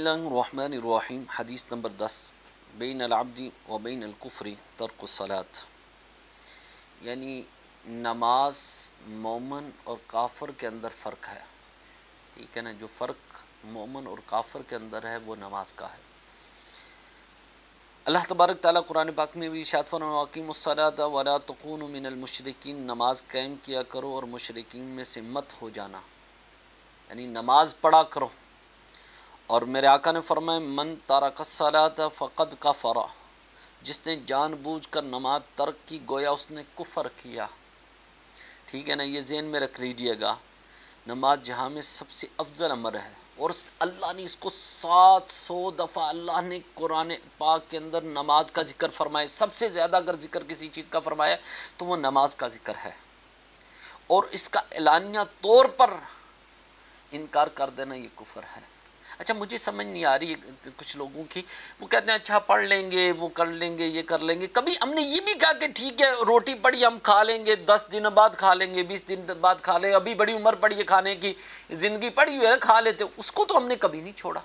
اللہ الرحمن الرحیم۔ حدیث نمبر 10، بین العبد و بین الکفر ترک الصلاۃ، یعنی نماز مومن اور کافر کے اندر فرق ہے، ٹھیک ہے نا، جو فرق مومن اور کافر کے اندر ہے وہ نماز کا ہے۔ اللہ تبارک تعالیٰ قرآن پاک میں بھی ارشاد فرمایا وَأَقِیمُوا الصَّلَاةَ وَلَا تَکُونُوا مِنَ الْمُشْرِکِینَ، نماز قائم کیا کرو اور مشرکین میں سے مت ہو جانا، یعنی نماز پڑھا کرو۔ اور میرے آقا نے فرمایا من ترک الصلاۃ فقد کفر، جس نے جان بوجھ کر نماز ترک کی گویا اس نے کفر کیا، ٹھیک ہے نا۔ یہ ذہن میں رکھ لیجئے گا، نماز جہاں میں سب سے افضل امر ہے، اور اللہ نے اس کو 700 دفعہ اللہ نے قرآن پاک کے اندر نماز کا ذکر فرمایا۔ سب سے زیادہ اگر ذکر کسی چیز کا فرمایا تو وہ نماز کا ذکر ہے، اور اس کا اعلانیہ طور پر انکار کر دینا یہ کفر ہے۔ اچھا مجھے سمجھ نہیں آ رہی کچھ لوگوں کی، وہ کہتے ہیں اچھا پڑھ لیں گے، وہ کر لیں گے، یہ کر لیں گے۔ کبھی ہم نے یہ بھی کہا کہ ٹھیک ہے روٹی پڑی ہم کھا لیں گے، 10 دن بعد کھا لیں گے، 20 دن بعد کھا لیں گے، ابھی بڑی عمر پڑی ہے کھانے کی، زندگی پڑی ہوئی ہے کھا لیتے، اس کو تو ہم نے کبھی نہیں چھوڑا،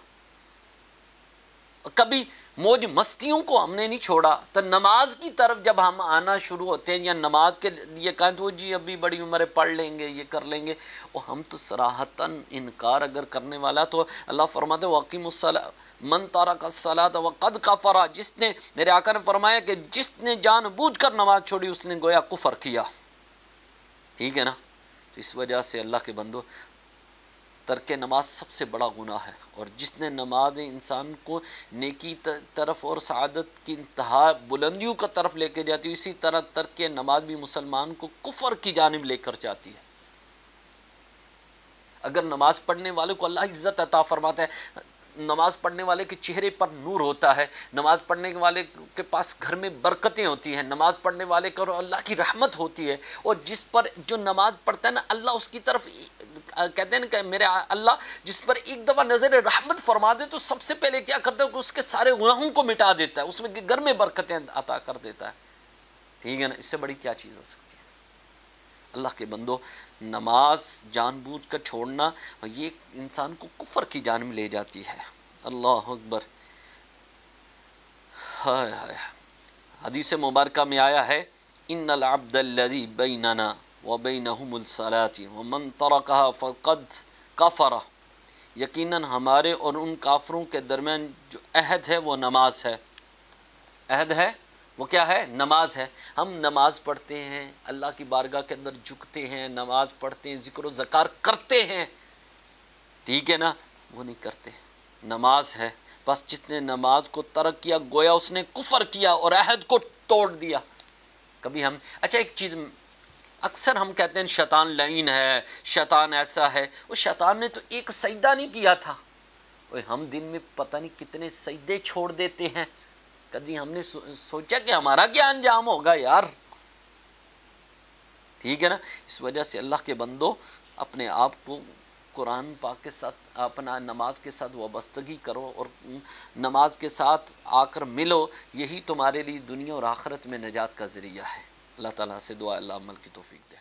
کبھی موج مستیوں کو ہم نے نہیں چھوڑا۔ تو نماز کی طرف جب ہم آنا شروع ہوتے ہیں یا نماز کے یہ کہیں تو جی ابھی بڑی عمر ہے پڑھ لیں گے، یہ کر لیں گے، اور ہم تو صراحتاً انکار اگر کرنے والا، تو اللہ فرماتے وَأَقِیمُوا الصَّلَاةَ مَن تَرَکَ الصَّلَاةَ وَقَدْ کَفَرَ، جس نے، میرے آقا نے فرمایا کہ جس نے جان بوجھ کر نماز چھوڑی اس نے گویا کفر کیا، ٹھیک ہے نا۔ تو اس وجہ سے اللہ کے بندو، ترک نماز سب سے بڑا گناہ ہے، اور جس نے نماز انسان کو نیکی طرف اور سعادت کی انتہا بلندیوں کا طرف لے کے جاتی ہے، اسی طرح ترک نماز بھی مسلمان کو کفر کی جانب لے کر جاتی ہے۔ اگر نماز پڑھنے والے کو اللہ عزت عطا فرماتا ہے، نماز پڑھنے والے کے چہرے پر نور ہوتا ہے، نماز پڑھنے والے کے پاس گھر میں برکتیں ہوتی ہیں، نماز پڑھنے والے کو اللہ کی رحمت ہوتی ہے، اور جس پر جو نماز پڑھتا ہے نا اللہ اس کی طرف کہتے ہیں نا کہ میرے اللہ جس پر ایک دفعہ نظر رحمت فرما دے تو سب سے پہلے کیا کرتا ہے کہ اس کے سارے گناہوں کو مٹا دیتا ہے، اس میں گھر میں برکتیں عطا کر دیتا ہے، ٹھیک ہے نا۔ اس سے بڑی کیا چیز ہو سکتی ہے؟ اللہ کے بندو، نماز جان بوجھ کر چھوڑنا یہ انسان کو کفر کی جانب لے جاتی ہے۔ اللہ اکبر۔ ہائے ہائے، حدیث مبارکہ میں آیا ہے ان العبد الذی بیننا وبینہم الصلاۃ ومن ترکہا فقد کفر، یقیناً ہمارے اور ان کافروں کے درمیان جو عہد ہے وہ نماز ہے۔ عہد ہے وہ کیا ہے؟ نماز ہے۔ ہم نماز پڑھتے ہیں، اللہ کی بارگاہ کے اندر جھکتے ہیں، نماز پڑھتے ہیں، ذکر و ذکار کرتے ہیں، ٹھیک ہے نا، وہ نہیں کرتے۔ نماز ہے، بس جس نے نماز کو ترک کیا گویا اس نے کفر کیا اور عہد کو توڑ دیا۔ کبھی ہم، اچھا ایک چیز اکثر ہم کہتے ہیں شیطان لعین ہے، شیطان ایسا ہے، وہ شیطان نے تو ایک سجدہ نہیں کیا تھا، ہم دن میں پتہ نہیں کتنے سجدے چھوڑ دیتے ہیں۔ کبھی ہم نے سوچا کہ ہمارا کیا انجام ہوگا یار، ٹھیک ہے نا۔ اس وجہ سے اللہ کے بندو اپنے آپ کو قرآن پاک کے ساتھ، اپنا نماز کے ساتھ وابستگی کرو، اور نماز کے ساتھ آ کر ملو، یہی تمہارے لیے دنیا اور آخرت میں نجات کا ذریعہ ہے۔ اللہ تعالیٰ سے دعا اللہ عمل کی توفیق دے۔